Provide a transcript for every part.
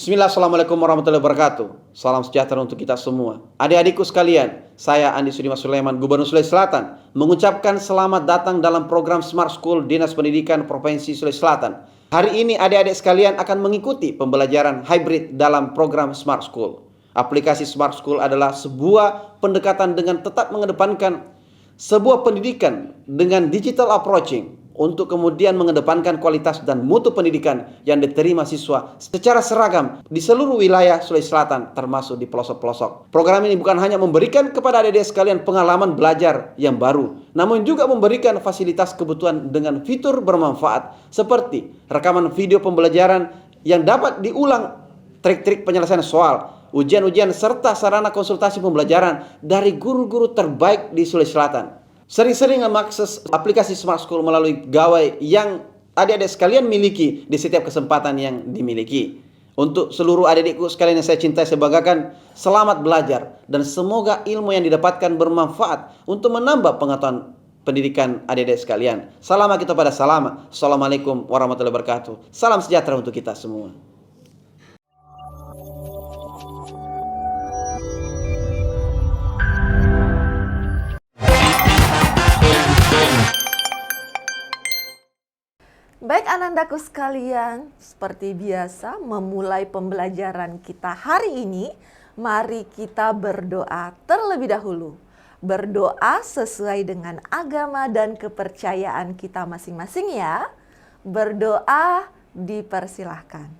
Bismillah, Assalamualaikum warahmatullahi wabarakatuh. Salam sejahtera untuk kita semua. Adik-adikku sekalian, saya Andi Sudimas Sulaiman, Gubernur Sulawesi Selatan, mengucapkan selamat datang dalam program Smart School Dinas Pendidikan Provinsi Sulawesi Selatan. Hari ini adik-adik sekalian akan mengikuti pembelajaran hybrid dalam program Smart School. Aplikasi Smart School adalah sebuah pendekatan dengan tetap mengedepankan sebuah pendidikan dengan digital approaching, untuk kemudian mengedepankan kualitas dan mutu pendidikan yang diterima siswa secara seragam di seluruh wilayah Sulawesi Selatan, termasuk di pelosok-pelosok. Program ini bukan hanya memberikan kepada adik-adik sekalian pengalaman belajar yang baru, namun juga memberikan fasilitas kebutuhan dengan fitur bermanfaat seperti rekaman video pembelajaran yang dapat diulang, trik-trik penyelesaian soal, ujian-ujian, serta sarana konsultasi pembelajaran dari guru-guru terbaik di Sulawesi Selatan. Sering-sering mengakses aplikasi Smart School melalui gawai yang adik-adik sekalian miliki di setiap kesempatan yang dimiliki. Untuk seluruh adik-adikku sekalian yang saya cintai, saya banggakan, selamat belajar dan semoga ilmu yang didapatkan bermanfaat untuk menambah pengetahuan pendidikan adik-adik sekalian. Salam kita pada salam. Assalamualaikum warahmatullahi wabarakatuh. Salam sejahtera untuk kita semua. Baik anandaku sekalian, seperti biasa memulai pembelajaran kita hari ini, mari kita berdoa terlebih dahulu. Berdoa sesuai dengan agama dan kepercayaan kita masing-masing ya. Berdoa dipersilahkan.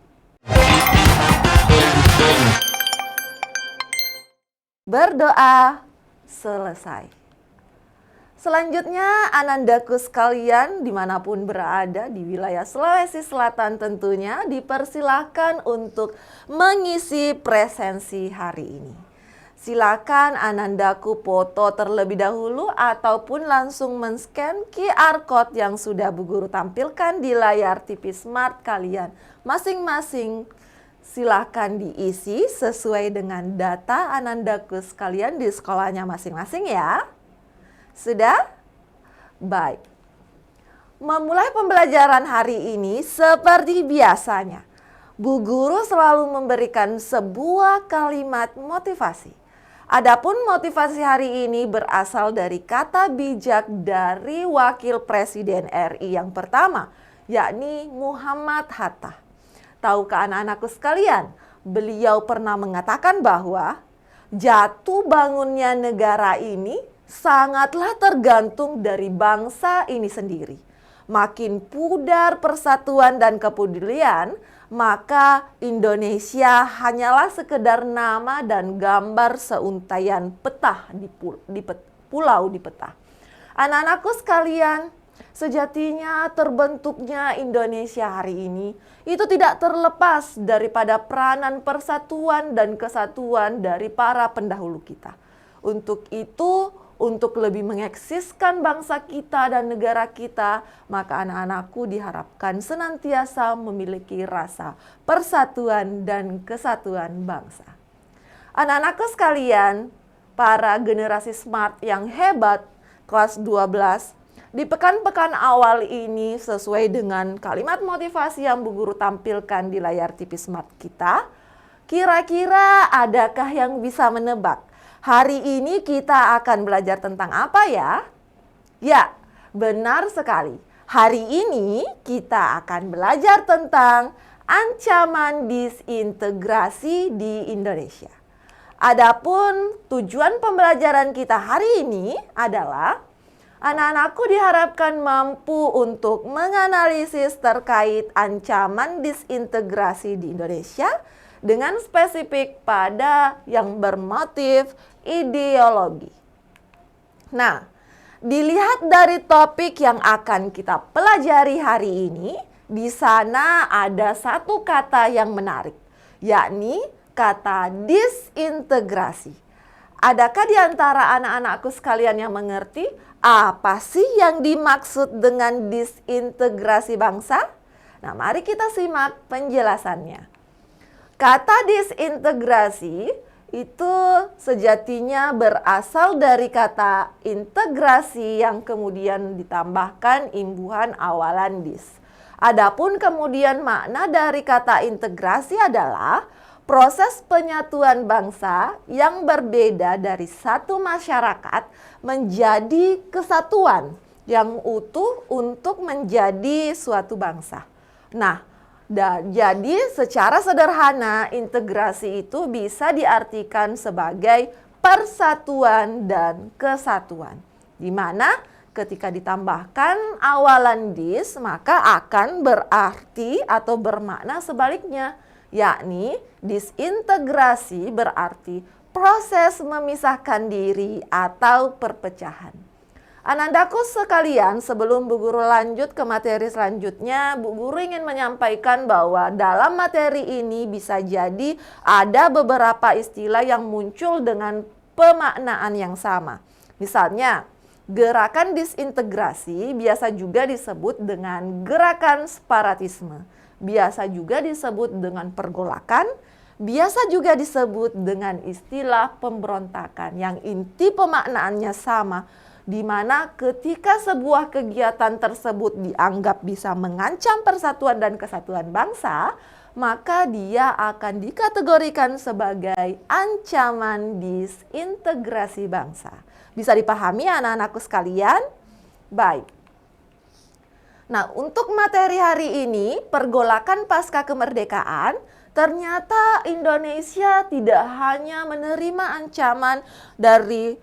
Berdoa selesai. Selanjutnya, anandaku sekalian dimanapun berada di wilayah Sulawesi Selatan tentunya dipersilahkan untuk mengisi presensi hari ini. Silakan anandaku foto terlebih dahulu ataupun langsung men-scan QR Code yang sudah Bu Guru tampilkan di layar TV Smart kalian masing-masing. Silakan diisi sesuai dengan data anandaku sekalian di sekolahnya masing-masing ya. Sudah? Baik. Memulai pembelajaran hari ini seperti biasanya, Bu Guru selalu memberikan sebuah kalimat motivasi. Adapun motivasi hari ini berasal dari kata bijak dari Wakil Presiden RI yang pertama, yakni Muhammad Hatta. Tahukah anak-anakku sekalian, beliau pernah mengatakan bahwa jatuh bangunnya negara ini sangatlah tergantung dari bangsa ini sendiri. Makin pudar persatuan dan kepedulian, maka Indonesia hanyalah sekedar nama dan gambar seuntaian petah di pulau di peta. Anak-anakku sekalian, sejatinya terbentuknya Indonesia hari ini itu tidak terlepas daripada peranan persatuan dan kesatuan dari para pendahulu kita. Untuk itu, untuk lebih mengeksiskan bangsa kita dan negara kita, maka anak-anakku diharapkan senantiasa memiliki rasa persatuan dan kesatuan bangsa. Anak-anakku sekalian, para generasi smart yang hebat, kelas 12, di pekan-pekan awal ini sesuai dengan kalimat motivasi yang Bu Guru tampilkan di layar TV Smart kita, kira-kira adakah yang bisa menebak? Hari ini kita akan belajar tentang apa ya? Ya, benar sekali. Hari ini kita akan belajar tentang ancaman disintegrasi di Indonesia. Adapun tujuan pembelajaran kita hari ini adalah anak-anakku diharapkan mampu untuk menganalisis terkait ancaman disintegrasi di Indonesia dengan spesifik pada yang bermotif ideologi. Nah, dilihat dari topik yang akan kita pelajari hari ini, di sana ada satu kata yang menarik, yakni kata disintegrasi. Adakah di antara anak-anakku sekalian yang mengerti apa sih yang dimaksud dengan disintegrasi bangsa? Nah, mari kita simak penjelasannya. Kata disintegrasi itu sejatinya berasal dari kata integrasi yang kemudian ditambahkan imbuhan awalan dis. Adapun kemudian makna dari kata integrasi adalah proses penyatuan bangsa yang berbeda dari satu masyarakat menjadi kesatuan yang utuh untuk menjadi suatu bangsa. Nah, jadi secara sederhana integrasi itu bisa diartikan sebagai persatuan dan kesatuan, di mana ketika ditambahkan awalan dis maka akan berarti atau bermakna sebaliknya, yakni disintegrasi berarti proses memisahkan diri atau perpecahan. Anandaku sekalian, sebelum Bu Guru lanjut ke materi selanjutnya, Bu Guru ingin menyampaikan bahwa dalam materi ini bisa jadi ada beberapa istilah yang muncul dengan pemaknaan yang sama. Misalnya, gerakan disintegrasi biasa juga disebut dengan gerakan separatisme, biasa juga disebut dengan pergolakan, biasa juga disebut dengan istilah pemberontakan yang inti pemaknaannya sama, di mana ketika sebuah kegiatan tersebut dianggap bisa mengancam persatuan dan kesatuan bangsa, maka dia akan dikategorikan sebagai ancaman disintegrasi bangsa. Bisa dipahami anak-anakku sekalian? Baik. Nah, untuk materi hari ini, pergolakan pasca kemerdekaan, ternyata Indonesia tidak hanya menerima ancaman dari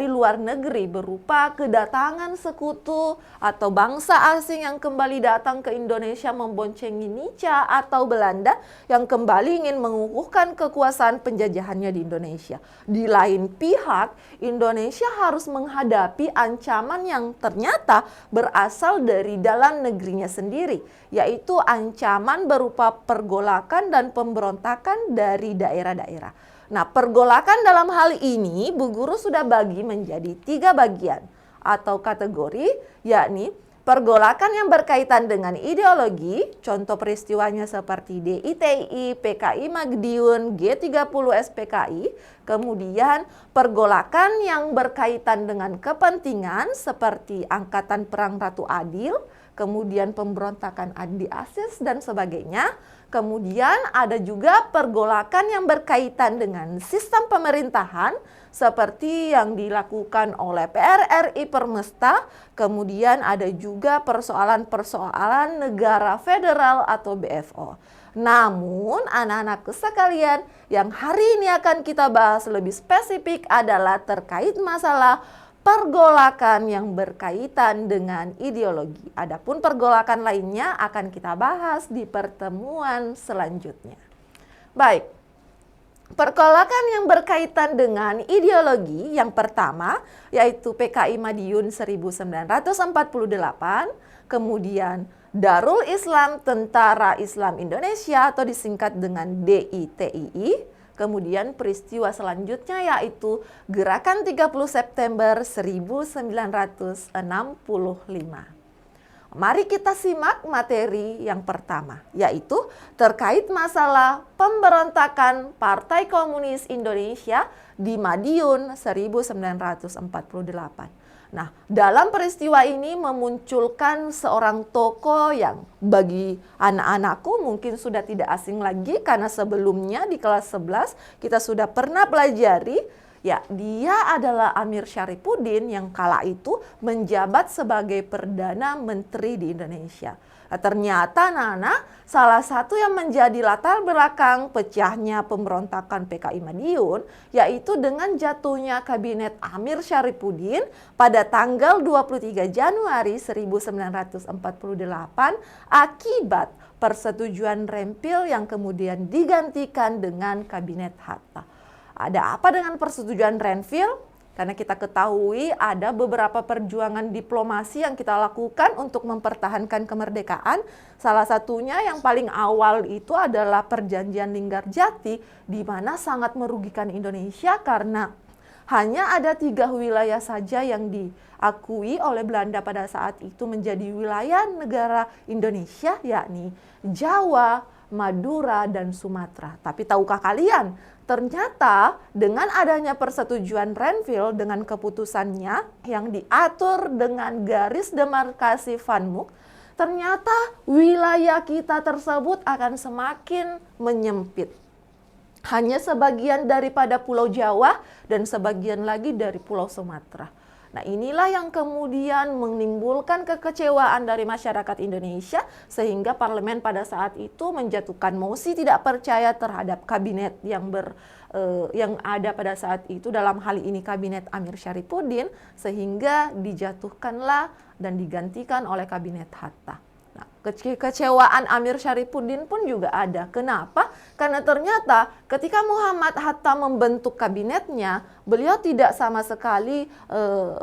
luar negeri berupa kedatangan sekutu atau bangsa asing yang kembali datang ke Indonesia memboncengi Nica atau Belanda yang kembali ingin mengukuhkan kekuasaan penjajahannya di Indonesia. Di lain pihak, Indonesia harus menghadapi ancaman yang ternyata berasal dari dalam negerinya sendiri, yaitu ancaman berupa pergolakan dan pemberontakan dari daerah-daerah. Nah, pergolakan dalam hal ini Bu Guru sudah bagi menjadi 3 bagian atau kategori, yakni pergolakan yang berkaitan dengan ideologi, contoh peristiwanya seperti DITI, PKI Magdiun, G30 SPKI, kemudian pergolakan yang berkaitan dengan kepentingan seperti Angkatan Perang Ratu Adil, kemudian pemberontakan Andi Asis dan sebagainya. Kemudian ada juga pergolakan yang berkaitan dengan sistem pemerintahan seperti yang dilakukan oleh PRRI Permesta. Kemudian ada juga persoalan-persoalan negara federal atau BFO. Namun anak-anakku sekalian, yang hari ini akan kita bahas lebih spesifik adalah terkait masalah pergolakan yang berkaitan dengan ideologi. Adapun pergolakan lainnya akan kita bahas di pertemuan selanjutnya. Baik, pergolakan yang berkaitan dengan ideologi yang pertama yaitu PKI Madiun 1948, kemudian Darul Islam Tentara Islam Indonesia atau disingkat dengan DITII. Kemudian peristiwa selanjutnya yaitu Gerakan 30 September 1965. Mari kita simak materi yang pertama, yaitu terkait masalah pemberontakan Partai Komunis Indonesia di Madiun 1948. Nah, dalam peristiwa ini memunculkan seorang tokoh yang bagi anak-anakku mungkin sudah tidak asing lagi karena sebelumnya di kelas 11 kita sudah pernah pelajari, ya, dia adalah Amir Syarifuddin yang kala itu menjabat sebagai Perdana Menteri di Indonesia. Nah, ternyata anak-anak, salah satu yang menjadi latar belakang pecahnya pemberontakan PKI Madiun yaitu dengan jatuhnya kabinet Amir Syarifuddin pada tanggal 23 Januari 1948 akibat persetujuan Rempil yang kemudian digantikan dengan kabinet Hatta. Ada apa dengan persetujuan Rempil? Karena kita ketahui ada beberapa perjuangan diplomasi yang kita lakukan untuk mempertahankan kemerdekaan. Salah satunya yang paling awal itu adalah perjanjian Linggarjati, di mana sangat merugikan Indonesia karena hanya ada 3 wilayah saja yang diakui oleh Belanda pada saat itu menjadi wilayah negara Indonesia, yakni Jawa, Madura, dan Sumatera. Tapi tahukah kalian, ternyata dengan adanya persetujuan Renville dengan keputusannya yang diatur dengan garis demarkasi Van Mook, ternyata wilayah kita tersebut akan semakin menyempit. hanya sebagian daripada Pulau Jawa dan sebagian lagi dari Pulau Sumatera. Nah, inilah yang kemudian menimbulkan kekecewaan dari masyarakat Indonesia sehingga parlemen pada saat itu menjatuhkan mosi tidak percaya terhadap kabinet yang ada pada saat itu, dalam hal ini kabinet Amir Syarifuddin, sehingga dijatuhkanlah dan digantikan oleh kabinet Hatta. Nah, kekecewaan Amir Syarifuddin pun juga ada. Kenapa? Karena ternyata ketika Muhammad Hatta membentuk kabinetnya, beliau tidak sama sekali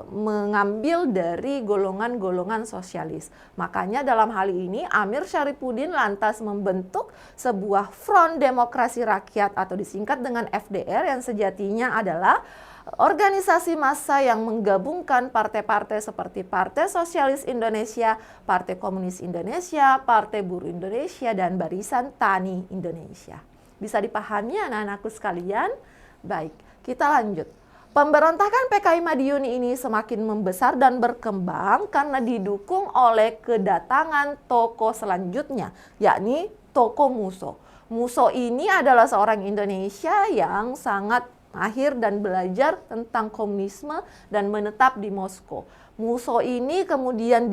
mengambil dari golongan-golongan sosialis. Makanya dalam hal ini Amir Syarifuddin lantas membentuk sebuah Front Demokrasi Rakyat atau disingkat dengan FDR, yang sejatinya adalah organisasi massa yang menggabungkan partai-partai seperti Partai Sosialis Indonesia, Partai Komunis Indonesia, Partai Buruh Indonesia, dan Barisan Tani Indonesia. Bisa dipahami anak-anakku sekalian? Baik, kita lanjut. Pemberontakan PKI Madiun ini semakin membesar dan berkembang karena didukung oleh kedatangan tokoh selanjutnya, yakni tokoh Musso. Musso ini adalah seorang Indonesia yang sangat mahir dan belajar tentang komunisme dan menetap di Moskow. Musso ini kemudian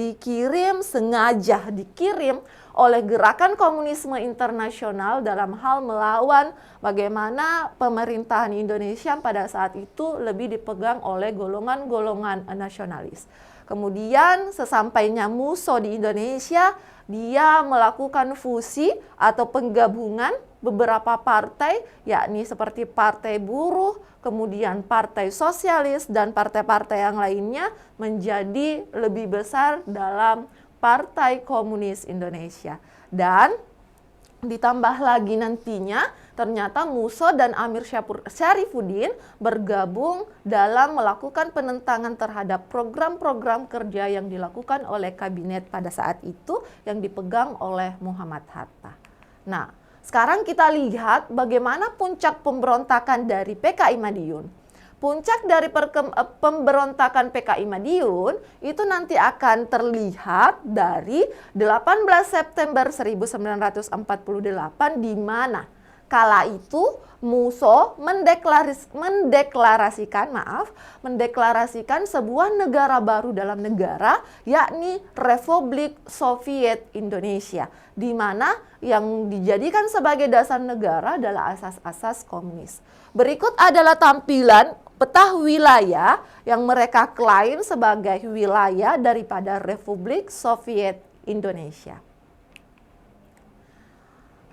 sengaja dikirim oleh Gerakan Komunisme Internasional dalam hal melawan bagaimana pemerintahan Indonesia pada saat itu lebih dipegang oleh golongan-golongan nasionalis. Kemudian sesampainya Musso di Indonesia, dia melakukan fusi atau penggabungan beberapa partai, yakni seperti Partai Buruh, kemudian Partai Sosialis, dan partai-partai yang lainnya menjadi lebih besar dalam Partai Komunis Indonesia. Dan ditambah lagi nantinya ternyata Musso dan Amir Syarifuddin bergabung dalam melakukan penentangan terhadap program-program kerja yang dilakukan oleh kabinet pada saat itu yang dipegang oleh Muhammad Hatta. Nah, sekarang kita lihat bagaimana puncak pemberontakan dari PKI Madiun. Puncak dari pemberontakan PKI Madiun itu nanti akan terlihat dari 18 September 1948 di mana kala itu Musso mendeklarasikan sebuah negara baru dalam negara, yakni Republik Soviet Indonesia, di mana yang dijadikan sebagai dasar negara adalah asas-asas komunis. Berikut adalah tampilan peta wilayah yang mereka klaim sebagai wilayah daripada Republik Soviet Indonesia.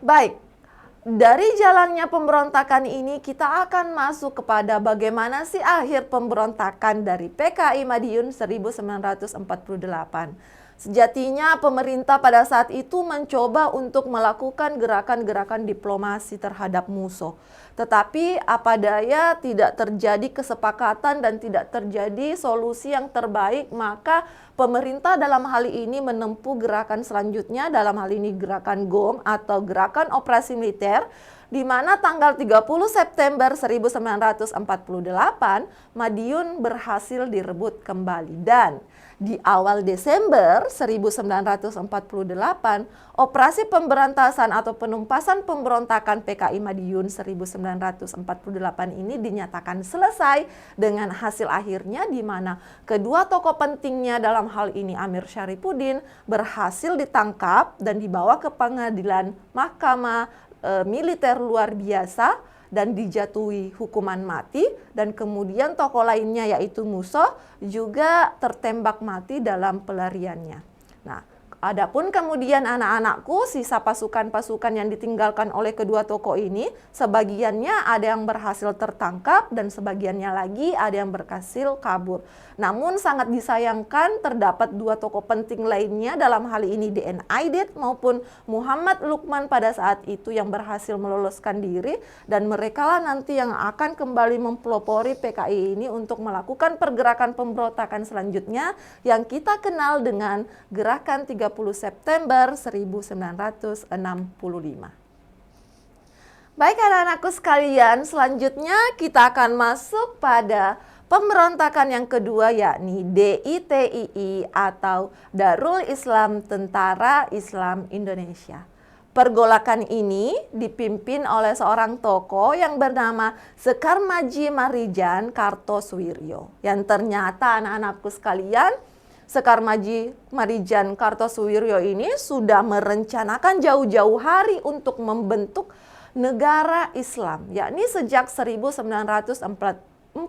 Baik, dari jalannya pemberontakan ini kita akan masuk kepada bagaimana sih akhir pemberontakan dari PKI Madiun 1948. Sejatinya pemerintah pada saat itu mencoba untuk melakukan gerakan-gerakan diplomasi terhadap Musso. Tetapi apa daya tidak terjadi kesepakatan dan tidak terjadi solusi yang terbaik, maka pemerintah dalam hal ini menempuh gerakan selanjutnya, dalam hal ini gerakan GOM atau Gerakan Operasi Militer, di mana tanggal 30 September 1948 Madiun berhasil direbut kembali. Dan di awal Desember 1948, operasi pemberantasan atau penumpasan pemberontakan PKI Madiun 1948 ini dinyatakan selesai dengan hasil akhirnya di mana kedua tokoh pentingnya dalam hal ini Amir Syarifuddin berhasil ditangkap dan dibawa ke pengadilan Mahkamah Militer luar biasa dan dijatuhi hukuman mati, dan kemudian tokoh lainnya yaitu Musso juga tertembak mati dalam pelariannya. Nah, adapun kemudian anak-anakku, sisa pasukan-pasukan yang ditinggalkan oleh kedua tokoh ini, sebagiannya ada yang berhasil tertangkap dan sebagiannya lagi ada yang berhasil kabur. Namun sangat disayangkan terdapat dua tokoh penting lainnya, dalam hal ini DN Aidit maupun Muhammad Lukman pada saat itu yang berhasil meloloskan diri, dan mereka lah nanti yang akan kembali mempelopori PKI ini untuk melakukan pergerakan pemberontakan selanjutnya yang kita kenal dengan Gerakan 30 September 1965. Baik anak-anakku sekalian, selanjutnya kita akan masuk pada pemberontakan yang kedua, yakni DITII atau Darul Islam Tentara Islam Indonesia. Pergolakan ini dipimpin oleh seorang tokoh yang bernama Sekar Maji Marijan Kartosuwiryo. Yang ternyata anak-anakku sekalian, Sekar Maji Marijan Kartosuwiryo ini sudah merencanakan jauh-jauh hari untuk membentuk negara Islam, yakni sejak 1942,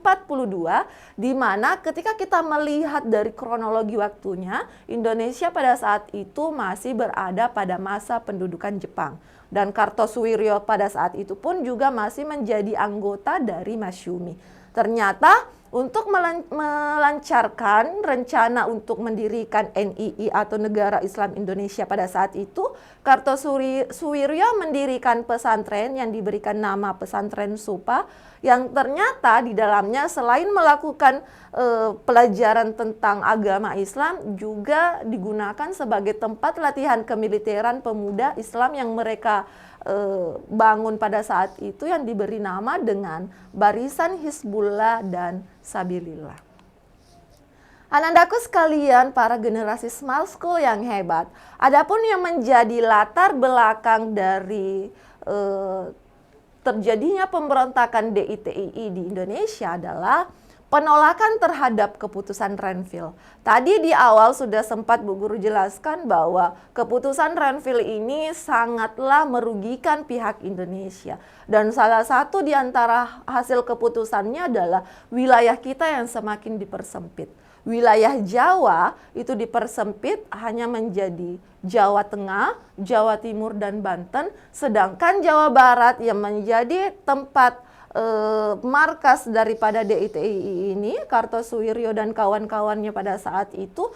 di mana ketika kita melihat dari kronologi waktunya, Indonesia pada saat itu masih berada pada masa pendudukan Jepang. Dan Kartosuwiryo pada saat itu pun juga masih menjadi anggota dari Masyumi. Ternyata untuk melancarkan rencana untuk mendirikan NII atau Negara Islam Indonesia pada saat itu, Kartosuwiryo mendirikan pesantren yang diberikan nama Pesantren Supa, yang ternyata di dalamnya selain melakukan pelajaran tentang agama Islam, juga digunakan sebagai tempat latihan kemiliteran pemuda Islam yang mereka bangun pada saat itu, yang diberi nama dengan Barisan Hizbullah dan Sabilillah. Anandaku sekalian, para generasi Smart School yang hebat, adapun yang menjadi latar belakang dari terjadinya pemberontakan DITII di Indonesia adalah penolakan terhadap keputusan Renville. Tadi di awal sudah sempat Bu Guru jelaskan bahwa keputusan Renville ini sangatlah merugikan pihak Indonesia. Dan salah satu di antara hasil keputusannya adalah wilayah kita yang semakin dipersempit. Wilayah Jawa itu dipersempit hanya menjadi Jawa Tengah, Jawa Timur, dan Banten. Sedangkan Jawa Barat yang menjadi tempat markas daripada DITII ini, Kartosuwiryo dan kawan-kawannya pada saat itu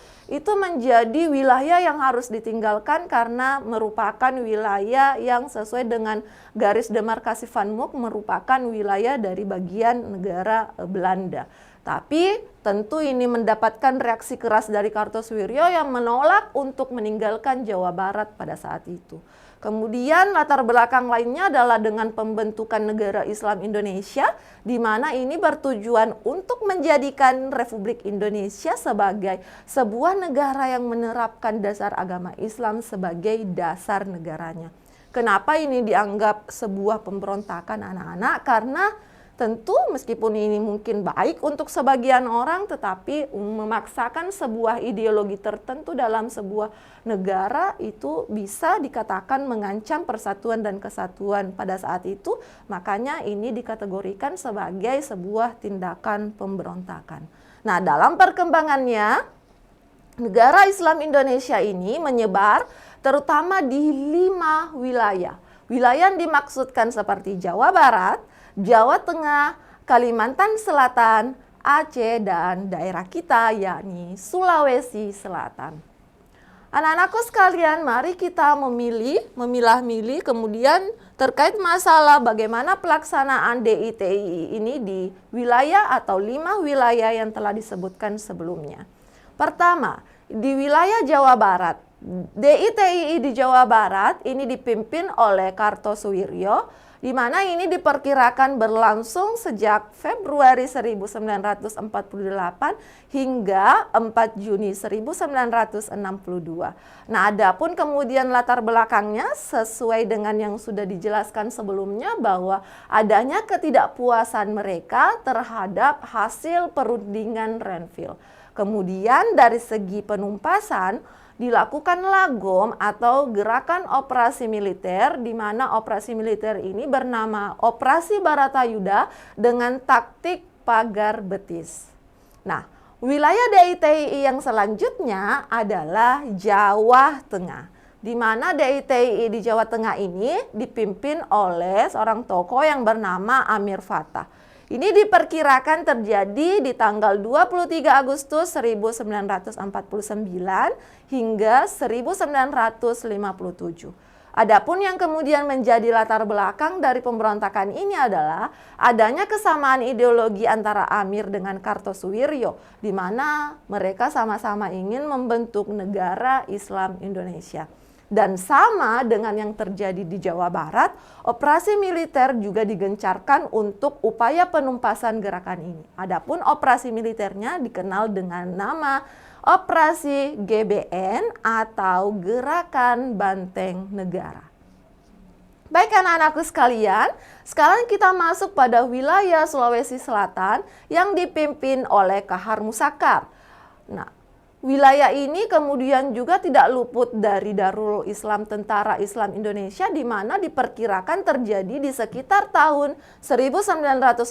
menjadi wilayah yang harus ditinggalkan karena merupakan wilayah yang sesuai dengan garis demarkasi Van Mook, merupakan wilayah dari bagian negara Belanda. Tapi tentu ini mendapatkan reaksi keras dari Kartosuwiryo yang menolak untuk meninggalkan Jawa Barat pada saat itu. Kemudian latar belakang lainnya adalah dengan pembentukan Negara Islam Indonesia, di mana ini bertujuan untuk menjadikan Republik Indonesia sebagai sebuah negara yang menerapkan dasar agama Islam sebagai dasar negaranya. Kenapa ini dianggap sebuah pemberontakan anak-anak? Karena tentu meskipun ini mungkin baik untuk sebagian orang, tetapi memaksakan sebuah ideologi tertentu dalam sebuah negara itu bisa dikatakan mengancam persatuan dan kesatuan pada saat itu. Makanya ini dikategorikan sebagai sebuah tindakan pemberontakan. Nah, dalam perkembangannya, negara Islam Indonesia ini menyebar terutama di 5 wilayah. Wilayah yang dimaksudkan seperti Jawa Barat, Jawa Tengah, Kalimantan Selatan, Aceh, dan daerah kita yakni Sulawesi Selatan. Anak-anakku sekalian, mari kita memilah-milih kemudian terkait masalah bagaimana pelaksanaan DITII ini di wilayah atau 5 wilayah yang telah disebutkan sebelumnya. Pertama, di wilayah Jawa Barat. DITII di Jawa Barat ini dipimpin oleh Kartosuwiryo, di mana ini diperkirakan berlangsung sejak Februari 1948 hingga 4 Juni 1962. Nah, adapun kemudian latar belakangnya sesuai dengan yang sudah dijelaskan sebelumnya bahwa adanya ketidakpuasan mereka terhadap hasil perundingan Renville. Kemudian dari segi penumpasan, dilakukanlah GOM atau Gerakan Operasi Militer, di mana operasi militer ini bernama Operasi Baratayuda dengan taktik pagar betis. Nah, wilayah DITII yang selanjutnya adalah Jawa Tengah, di mana DITII di Jawa Tengah ini dipimpin oleh seorang tokoh yang bernama Amir Fattah. Ini diperkirakan terjadi di tanggal 23 Agustus 1949 hingga 1957. Adapun yang kemudian menjadi latar belakang dari pemberontakan ini adalah adanya kesamaan ideologi antara Amir dengan Kartosuwiryo, di mana mereka sama-sama ingin membentuk negara Islam Indonesia. Dan sama dengan yang terjadi di Jawa Barat, operasi militer juga digencarkan untuk upaya penumpasan gerakan ini. Adapun operasi militernya dikenal dengan nama Operasi GBN atau Gerakan Banteng Negara. Baik anak-anakku sekalian, sekarang kita masuk pada wilayah Sulawesi Selatan yang dipimpin oleh Kahar Musakar. Nah, wilayah ini kemudian juga tidak luput dari Darul Islam Tentara Islam Indonesia, di mana diperkirakan terjadi di sekitar tahun 1950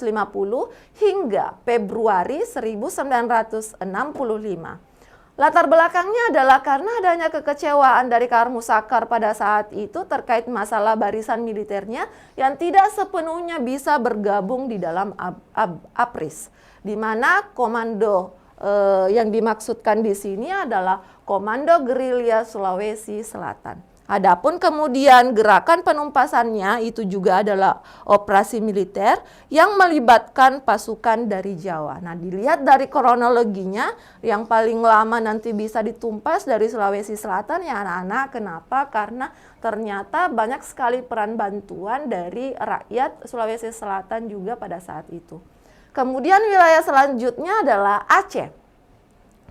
hingga Februari 1965. Latar belakangnya adalah karena adanya kekecewaan dari Kahar Musakar pada saat itu terkait masalah barisan militernya yang tidak sepenuhnya bisa bergabung di dalam APRIS, di mana komando yang dimaksudkan di sini adalah Komando Gerilya Sulawesi Selatan. Adapun kemudian gerakan penumpasannya itu juga adalah operasi militer yang melibatkan pasukan dari Jawa. Nah, dilihat dari kronologinya, yang paling lama nanti bisa ditumpas dari Sulawesi Selatan ya anak-anak. Kenapa? Karena ternyata banyak sekali peran bantuan dari rakyat Sulawesi Selatan juga pada saat itu. Kemudian wilayah selanjutnya adalah Aceh.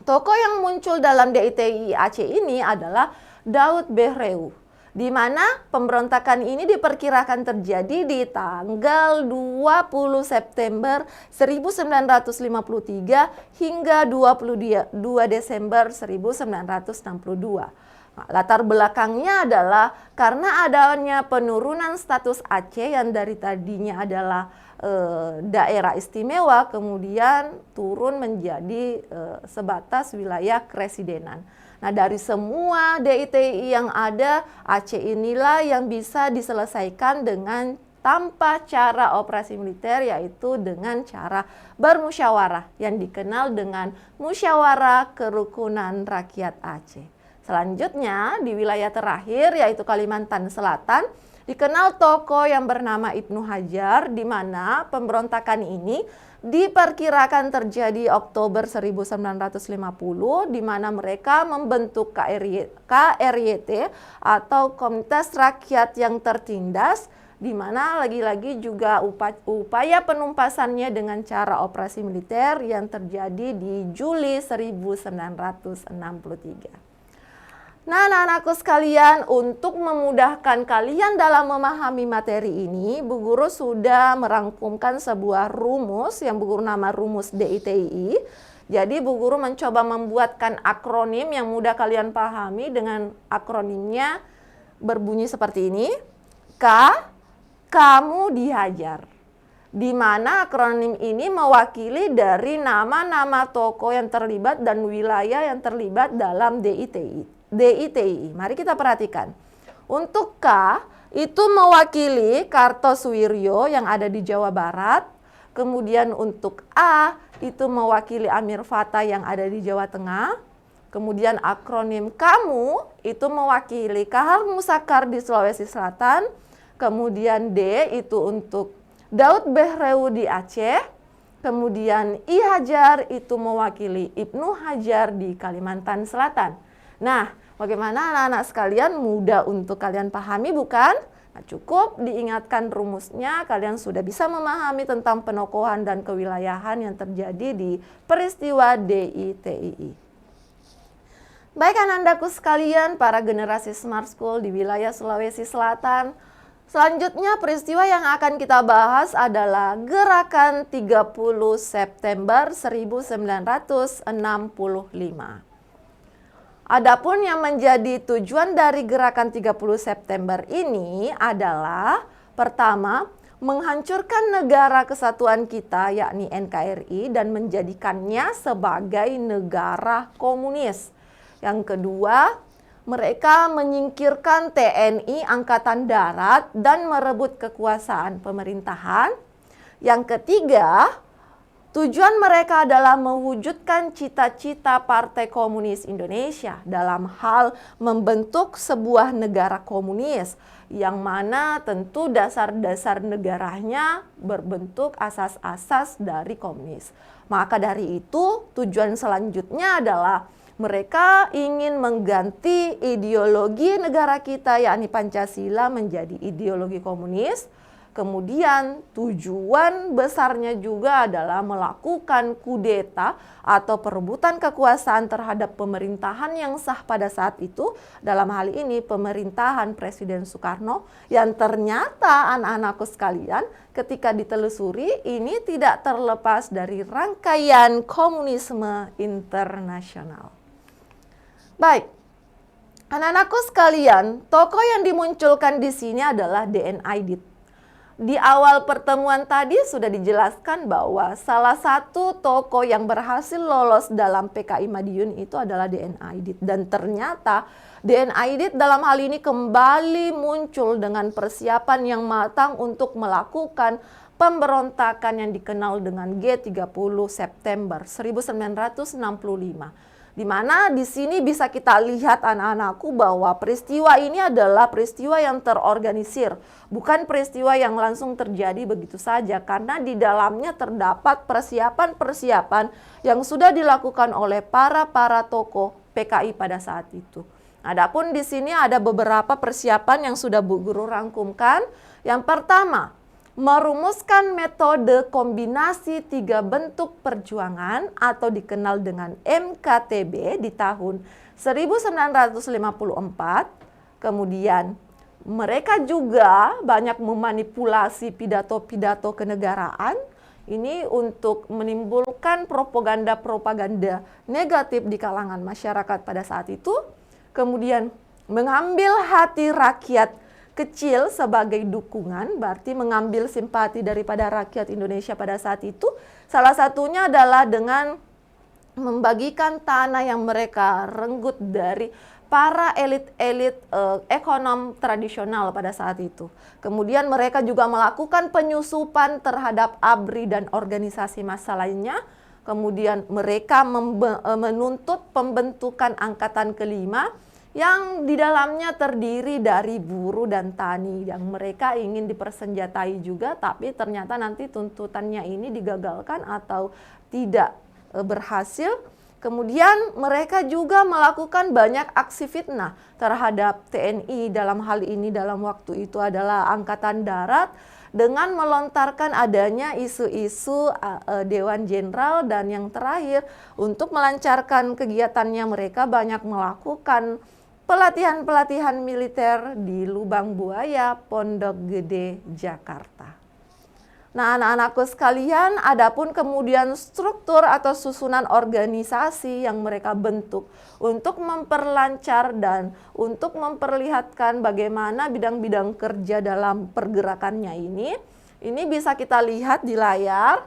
Tokoh yang muncul dalam DITI Aceh ini adalah Daud Behreu, di mana pemberontakan ini diperkirakan terjadi di tanggal 20 September 1953 hingga 22 Desember 1962. Nah, latar belakangnya adalah karena adanya penurunan status Aceh yang dari tadinya adalah daerah istimewa, kemudian turun menjadi sebatas wilayah keresidenan. Nah, dari semua DITI yang ada, Aceh inilah yang bisa diselesaikan dengan tanpa cara operasi militer, yaitu dengan cara bermusyawarah yang dikenal dengan Musyawarah Kerukunan Rakyat Aceh. Selanjutnya di wilayah terakhir yaitu Kalimantan Selatan, dikenal tokoh yang bernama Ibnu Hajar, di mana pemberontakan ini diperkirakan terjadi Oktober 1950, di mana mereka membentuk KRYT atau Komunitas Rakyat yang Tertindas, di mana lagi-lagi juga upaya penumpasannya dengan cara operasi militer yang terjadi di Juli 1963. Nah, anak-anakku sekalian, untuk memudahkan kalian dalam memahami materi ini, Bu Guru sudah merangkumkan sebuah rumus yang Bu Guru nama rumus DITI. Jadi Bu Guru mencoba membuatkan akronim yang mudah kalian pahami dengan akronimnya berbunyi seperti ini. K, kamu dihajar. Di mana akronim ini mewakili dari nama-nama tokoh yang terlibat dan wilayah yang terlibat dalam DITI. Mari kita perhatikan. Untuk K itu mewakili Kartosuwiryo yang ada di Jawa Barat. Kemudian untuk A itu mewakili Amir Fattah yang ada di Jawa Tengah. Kemudian akronim kamu itu mewakili Kahar Musakar di Sulawesi Selatan. Kemudian D itu untuk Daud Behreu di Aceh. Kemudian I Hajar itu mewakili Ibnu Hajar di Kalimantan Selatan. Nah, bagaimana anak-anak sekalian, mudah untuk kalian pahami bukan? Nah, cukup diingatkan rumusnya, kalian sudah bisa memahami tentang penokohan dan kewilayahan yang terjadi di peristiwa DITI. Baik anak-anakku sekalian, para generasi Smart School di wilayah Sulawesi Selatan, selanjutnya peristiwa yang akan kita bahas adalah Gerakan 30 September 1965. Adapun yang menjadi tujuan dari Gerakan 30 September ini adalah pertama, menghancurkan negara kesatuan kita yakni NKRI dan menjadikannya sebagai negara komunis. Yang kedua, mereka menyingkirkan TNI Angkatan Darat dan merebut kekuasaan pemerintahan. Yang ketiga, tujuan mereka adalah mewujudkan cita-cita Partai Komunis Indonesia dalam hal membentuk sebuah negara komunis yang mana tentu dasar-dasar negaranya berbentuk asas-asas dari komunis. Maka dari itu tujuan selanjutnya adalah mereka ingin mengganti ideologi negara kita yakni Pancasila menjadi ideologi komunis. Kemudian tujuan besarnya juga adalah melakukan kudeta atau perebutan kekuasaan terhadap pemerintahan yang sah pada saat itu. Dalam hal ini pemerintahan Presiden Soekarno, yang ternyata anak-anakku sekalian ketika ditelusuri ini tidak terlepas dari rangkaian komunisme internasional. Baik, anak-anakku sekalian, tokoh yang dimunculkan di sini adalah D.N. Aidit. Di awal pertemuan tadi sudah dijelaskan bahwa salah satu tokoh yang berhasil lolos dalam PKI Madiun itu adalah D.N. Aidit. Dan ternyata D.N. Aidit dalam hal ini kembali muncul dengan persiapan yang matang untuk melakukan pemberontakan yang dikenal dengan G30 September 1965. Di mana di sini bisa kita lihat anak-anakku bahwa peristiwa ini adalah peristiwa yang terorganisir, bukan peristiwa yang langsung terjadi begitu saja, karena di dalamnya terdapat persiapan-persiapan yang sudah dilakukan oleh para tokoh PKI pada saat itu. Adapun di sini ada beberapa persiapan yang sudah Bu Guru rangkumkan. Yang pertama, merumuskan metode kombinasi 3 bentuk perjuangan atau dikenal dengan MKTB di tahun 1954. Kemudian mereka juga banyak memanipulasi pidato-pidato kenegaraan ini untuk menimbulkan propaganda-propaganda negatif di kalangan masyarakat pada saat itu. Kemudian mengambil hati rakyat kecil sebagai dukungan, berarti mengambil simpati daripada rakyat Indonesia pada saat itu. Salah satunya adalah dengan membagikan tanah yang mereka renggut dari para elit-elit ekonom tradisional pada saat itu. Kemudian mereka juga melakukan penyusupan terhadap ABRI dan organisasi massa lainnya. Kemudian mereka menuntut pembentukan angkatan kelima yang di dalamnya terdiri dari buruh dan tani, yang mereka ingin dipersenjatai juga, tapi ternyata nanti tuntutannya ini digagalkan atau tidak berhasil. Kemudian mereka juga melakukan banyak aksi fitnah terhadap TNI, dalam hal ini dalam waktu itu adalah Angkatan Darat, dengan melontarkan adanya isu-isu Dewan Jenderal. Dan yang terakhir, untuk melancarkan kegiatannya mereka banyak melakukan pelatihan-pelatihan militer di Lubang Buaya, Pondok Gede, Jakarta. Nah, anak-anakku sekalian, adapun kemudian struktur atau susunan organisasi yang mereka bentuk untuk memperlancar dan untuk memperlihatkan bagaimana bidang-bidang kerja dalam pergerakannya ini bisa kita lihat di layar.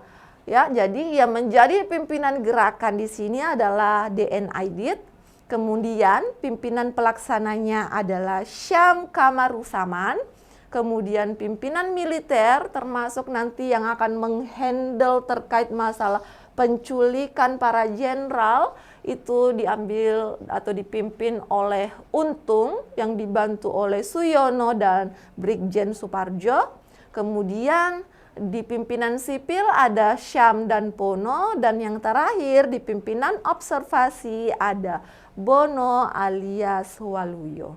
Ya, jadi yang menjadi pimpinan gerakan di sini adalah D.N. Aidit. Kemudian pimpinan pelaksananya adalah Syam Kamaruzaman. Kemudian pimpinan militer termasuk nanti yang akan menghandle terkait masalah penculikan para jenderal itu diambil atau dipimpin oleh Untung yang dibantu oleh Suyono dan Brigjen Suparjo. Kemudian di pimpinan sipil ada Syam dan Pono, dan yang terakhir di pimpinan observasi ada Bono alias Waluyo.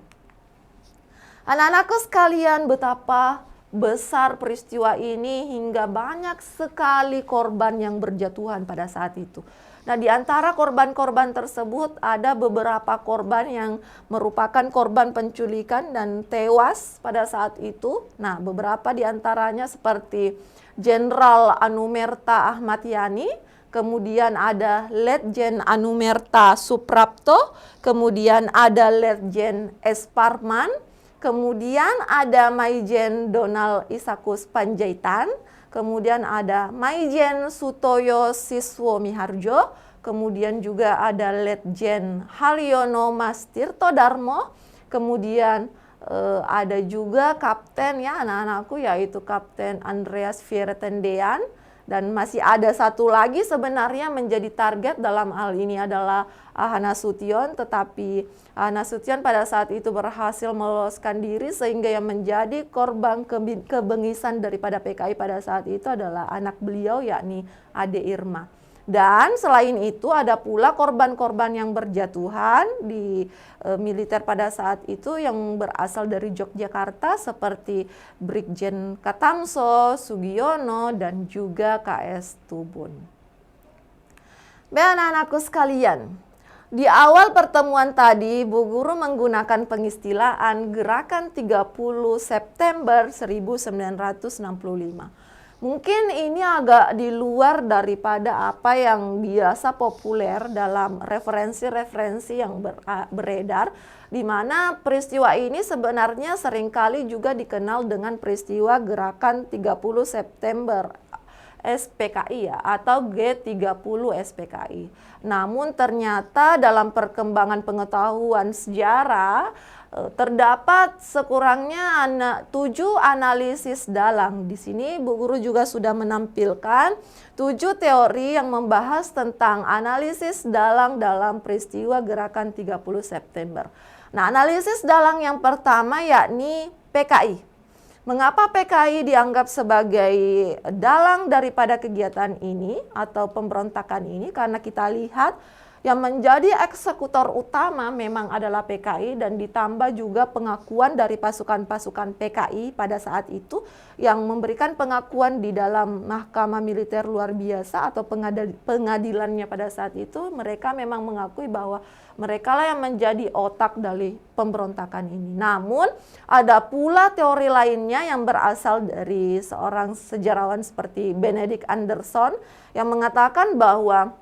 Anak-anakku sekalian, betapa besar peristiwa ini hingga banyak sekali korban yang berjatuhan pada saat itu. Nah, di antara korban-korban tersebut ada beberapa korban yang merupakan korban penculikan dan tewas pada saat itu. Nah, beberapa di antaranya seperti Jenderal Anumerta Ahmad Yani, kemudian ada Letjen Anumerta Suprapto, kemudian ada Letjen S. Parman, kemudian ada Maijen Donald Isakus Panjaitan, kemudian ada Maijen Sutoyo Siswo Miharjo, kemudian juga ada Letjen Haryono Mas Tirto Darmo, kemudian ada juga Kapten ya anak-anakku, yaitu Kapten Andreas Fiertendean. Dan masih ada satu lagi sebenarnya menjadi target dalam hal ini adalah Ahana Sution, tetapi Ahana Sution pada saat itu berhasil meloloskan diri sehingga yang menjadi korban kebengisan daripada PKI pada saat itu adalah anak beliau yakni Ade Irma. Dan selain itu ada pula korban-korban yang berjatuhan di militer pada saat itu yang berasal dari Yogyakarta seperti Brigjen Katamso, Sugiono, dan juga KS Tubun. Baik anak-anakku sekalian, di awal pertemuan tadi Bu Guru menggunakan pengistilahan Gerakan 30 September 1965. Mungkin ini agak di luar daripada apa yang biasa populer dalam referensi-referensi yang beredar, di mana peristiwa ini sebenarnya seringkali juga dikenal dengan peristiwa Gerakan 30 September SPKI ya, atau G30 SPKI. Namun ternyata dalam perkembangan pengetahuan sejarah terdapat sekurangnya 7 analisis dalang. Di sini Bu Guru juga sudah menampilkan 7 teori yang membahas tentang analisis dalang dalam peristiwa Gerakan 30 September. Nah, analisis dalang yang pertama yakni PKI. Mengapa PKI dianggap sebagai dalang daripada kegiatan ini atau pemberontakan ini? Karena kita lihat yang menjadi eksekutor utama memang adalah PKI, dan ditambah juga pengakuan dari pasukan-pasukan PKI pada saat itu yang memberikan pengakuan di dalam mahkamah militer luar biasa atau pengadilannya pada saat itu. Mereka memang mengakui bahwa mereka lah yang menjadi otak dari pemberontakan ini. Namun ada pula teori lainnya yang berasal dari seorang sejarawan seperti Benedict Anderson yang mengatakan bahwa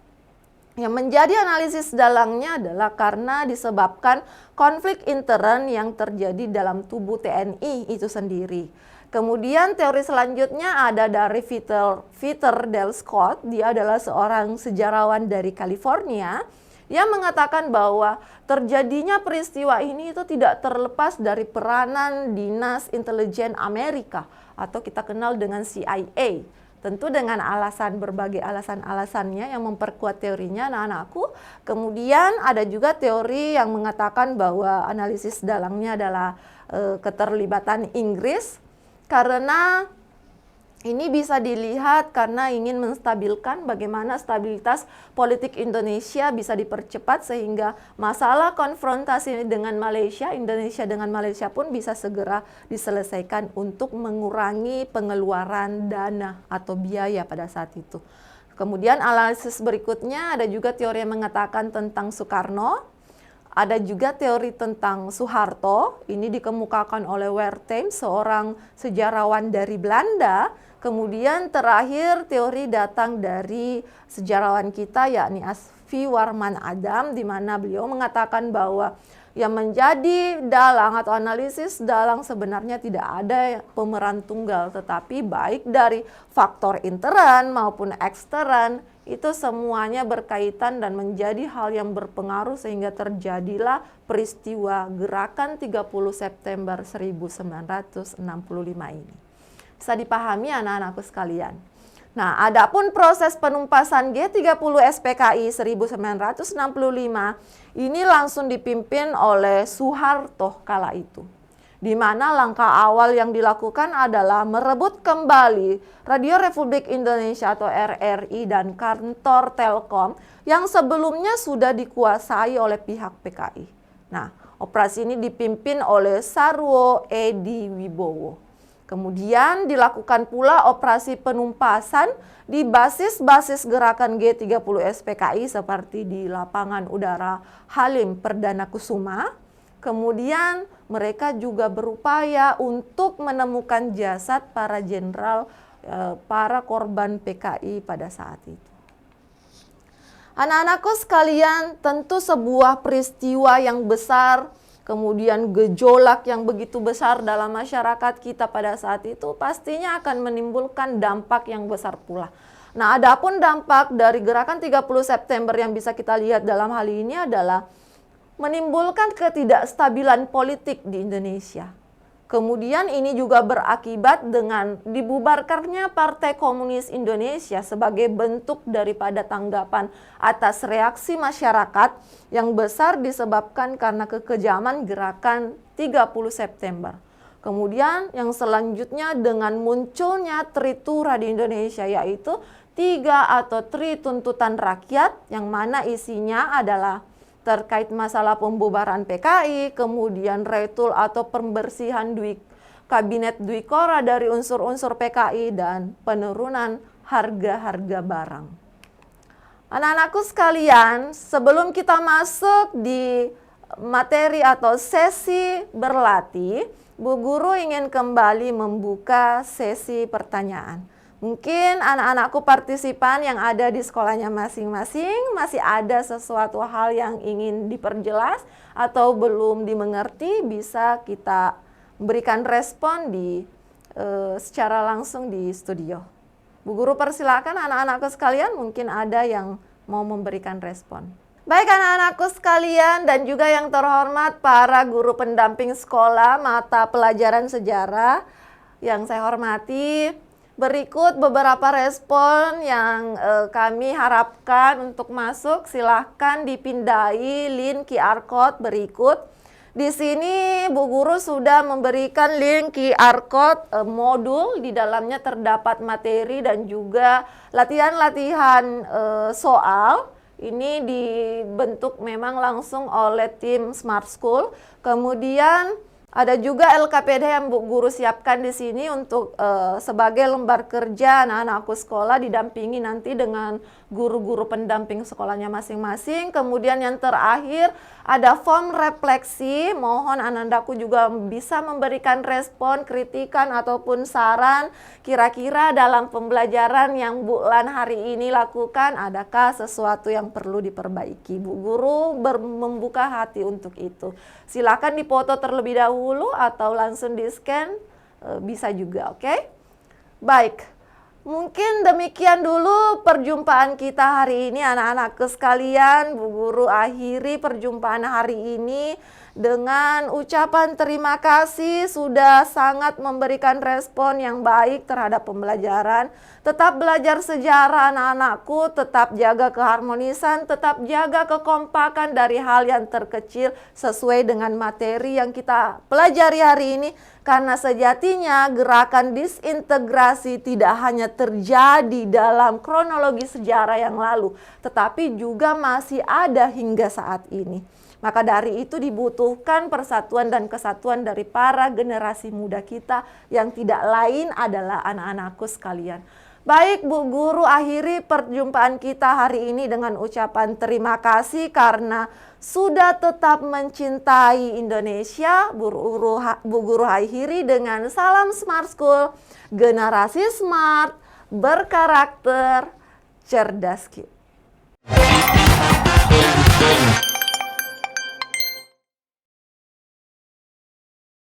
yang menjadi analisis dalangnya adalah karena disebabkan konflik intern yang terjadi dalam tubuh TNI itu sendiri. Kemudian teori selanjutnya ada dari Peter Dale Scott. Dia adalah seorang sejarawan dari California yang mengatakan bahwa terjadinya peristiwa ini itu tidak terlepas dari peranan Dinas Intelijen Amerika atau kita kenal dengan CIA. Tentu dengan berbagai alasan-alasannya yang memperkuat teorinya anak-anakku. Kemudian ada juga teori yang mengatakan bahwa analisis dalangnya adalah keterlibatan Inggris, karena ini bisa dilihat karena ingin menstabilkan bagaimana stabilitas politik Indonesia bisa dipercepat sehingga masalah konfrontasi dengan Malaysia, Indonesia dengan Malaysia pun bisa segera diselesaikan untuk mengurangi pengeluaran dana atau biaya pada saat itu. Kemudian analisis berikutnya ada juga teori yang mengatakan tentang Soekarno. Ada juga teori tentang Soeharto, ini dikemukakan oleh Wertheim, seorang sejarawan dari Belanda. Kemudian terakhir teori datang dari sejarawan kita yakni Asfi Warman Adam, di mana beliau mengatakan bahwa yang menjadi dalang atau analisis dalang sebenarnya tidak ada pemeran tunggal, tetapi baik dari faktor intern maupun ekstern itu semuanya berkaitan dan menjadi hal yang berpengaruh sehingga terjadilah peristiwa Gerakan 30 September 1965 ini. Bisa dipahami anak-anakku sekalian. Nah, adapun proses penumpasan G30 SPKI 1965 ini langsung dipimpin oleh Soeharto kala itu. Di mana langkah awal yang dilakukan adalah merebut kembali Radio Republik Indonesia atau RRI dan kantor Telkom yang sebelumnya sudah dikuasai oleh pihak PKI. Nah, operasi ini dipimpin oleh Sarwo Edi Wibowo. Kemudian dilakukan pula operasi penumpasan di basis-basis gerakan G30 SPKI seperti di lapangan udara Halim Perdana Kusuma. Kemudian mereka juga berupaya untuk menemukan jasad para jenderal, para korban PKI pada saat itu. Anak-anakku sekalian, tentu sebuah peristiwa yang besar, kemudian gejolak yang begitu besar dalam masyarakat kita pada saat itu pastinya akan menimbulkan dampak yang besar pula. Nah, adapun dampak dari gerakan 30 September yang bisa kita lihat dalam hal ini adalah menimbulkan ketidakstabilan politik di Indonesia. Kemudian ini juga berakibat dengan dibubarkannya Partai Komunis Indonesia sebagai bentuk daripada tanggapan atas reaksi masyarakat yang besar disebabkan karena kekejaman gerakan 30 September. Kemudian yang selanjutnya dengan munculnya Tritura di Indonesia, yaitu 3 atau tri tuntutan rakyat yang mana isinya adalah terkait masalah pembubaran PKI, kemudian retul atau pembersihan kabinet Dwikora dari unsur-unsur PKI, dan penurunan harga-harga barang. Anak-anakku sekalian, sebelum kita masuk di materi atau sesi berlatih, Bu Guru ingin kembali membuka sesi pertanyaan. Mungkin anak-anakku partisipan yang ada di sekolahnya masing-masing masih ada sesuatu hal yang ingin diperjelas atau belum dimengerti, bisa kita berikan respon secara langsung di studio. Bu Guru persilakan anak-anakku sekalian, mungkin ada yang mau memberikan respon. Baik anak-anakku sekalian dan juga yang terhormat para guru pendamping sekolah mata pelajaran sejarah yang saya hormati, berikut beberapa respon yang kami harapkan untuk masuk. Silahkan dipindai link QR Code berikut. Di sini Bu Guru sudah memberikan link QR Code modul, di dalamnya terdapat materi dan juga latihan-latihan soal. Ini dibentuk memang langsung oleh tim Smart School. Kemudian ada juga LKPD yang Bu Guru siapkan di sini untuk sebagai lembar kerja anak-anakku sekolah, didampingi nanti dengan guru-guru pendamping sekolahnya masing-masing. Kemudian yang terakhir ada form refleksi, mohon anak-anakku juga bisa memberikan respon, kritikan ataupun saran kira-kira dalam pembelajaran yang Bu Lan hari ini lakukan, adakah sesuatu yang perlu diperbaiki. Bu Guru membuka hati untuk itu. Silakan dipoto terlebih dahulu atau langsung di-scan, bisa juga, oke? Baik, mungkin demikian dulu perjumpaan kita hari ini anak-anakku sekalian. Bu Guru akhiri perjumpaan hari ini dengan ucapan terima kasih sudah sangat memberikan respon yang baik terhadap pembelajaran. Tetap belajar sejarah anak-anakku, tetap jaga keharmonisan, tetap jaga kekompakan dari hal yang terkecil sesuai dengan materi yang kita pelajari hari ini. Karena sejatinya gerakan disintegrasi tidak hanya terjadi dalam kronologi sejarah yang lalu, tetapi juga masih ada hingga saat ini. Maka dari itu dibutuhkan persatuan dan kesatuan dari para generasi muda kita yang tidak lain adalah anak-anakku sekalian. Baik Bu Guru, akhiri perjumpaan kita hari ini dengan ucapan terima kasih karena sudah tetap mencintai Indonesia. Bu Guru akhiri dengan salam Smart School, generasi smart, berkarakter, cerdas.